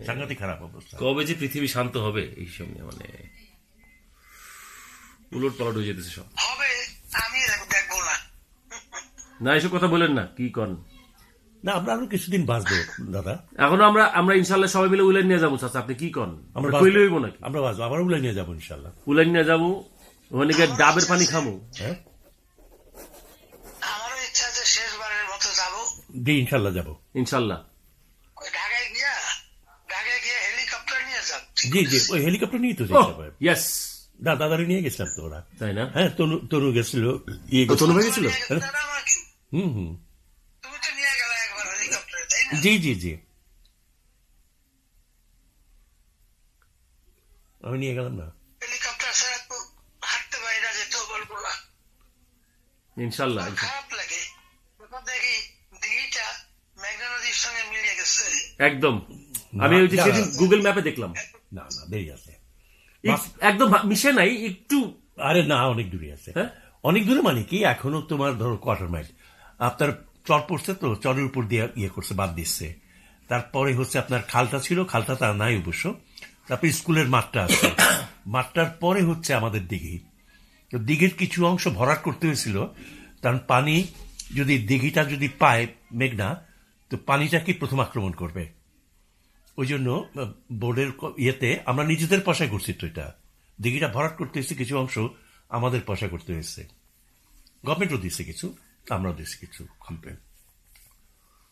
সাংঘাতিক খারাপ অবস্থা। কবে যে পৃথিবী শান্ত হবে এই সময়, মানে উলট পালট হয়ে যেতেছে সব। হবে, আমি দেখবো না। না এসব কথা বলেন না, কি করেন না, আমরা আরো কিছুদিন বাঁচবো দাদা। এখনো আমরা ইনশাল্লাহ সবাই মিলে উলাইন নিয়ে যাবো। চাচা আপনি কি করেন? আমরা আমরা কইলে হইব নাকি? আমরা বাঁচবো, আবার উলে নিয়ে যাবো ইনশাল্লাহ। উলাইন নিয়ে যাবো, ওখানে গিয়ে ডাবের পানি খামো। হ্যাঁ, আমারও ইচ্ছা আছে শেষবারের মতো যাবো। জি ইনশাল্লাহ যাবো। ইনশাল্লাহ। ওই ঢাকায় গিয়ে হেলিকপ্টার নিয়ে যাব। জি জি, ওই হেলিকপ্টার নিয়ে তো ইয়েস, দাদারে নিয়ে গেছিলাম তো ওরা। তাই না? হ্যাঁ, তনু গেছিল, তনু ভাই গেছিল? আমার কি, হুম হুম, তুমি তো নিয়ে গেলে একবার হেলিকপ্টারে, তাই না? জি জি জি, আমি নিয়ে গেলাম না। হেলিকপ্টার ছাড়া তো হাঁটতে পারি না, যেতেও পারবো না। ইনশাল্লাহ। খারাপ লাগে যখন দেখি দিঘিটা মেঘনা নদীর সঙ্গে মিলিয়ে গেছে। একদম, আমি ওই যে সেদিন গুগল ম্যাপে দেখলাম, না না, দেরি আছে, একদম মিশে নাই একটু। আরে না, অনেক দূরে আছে। হ্যাঁ? অনেক দূরে মানে কি, এখনো তোমার ধরো কোয়ার্টার মাইল। আপনার চর পড়ছে তো, চরের উপর দিয়ে ইয়ে করছে, বাদ দিচ্ছে। তারপরে হচ্ছে আপনার খালটা ছিল, খালটা তার নাই অবশ্য। তারপরে স্কুলের মাঠটা আছে, মাঠটার পরে হচ্ছে আমাদের দিঘি। তো দিঘির কিছু অংশ ভরাট করতে হয়েছিল, কারণ পানি যদি দিঘিটা যদি পায় মেঘনা, তো পানিটা কি প্রথম আক্রমণ করবে। ওই জন্য বোর্ডের ইয়েতে আমরা নিজেদের পয়সায় করছি তো, এটা দিঘিটা ভরাট করতে হয়েছে, কিছু অংশ আমাদের পয়সা করতে হয়েছে। গভর্নমেন্টও দিচ্ছে কিছু, আমরাও দিচ্ছি কিছু কমপ্লেন।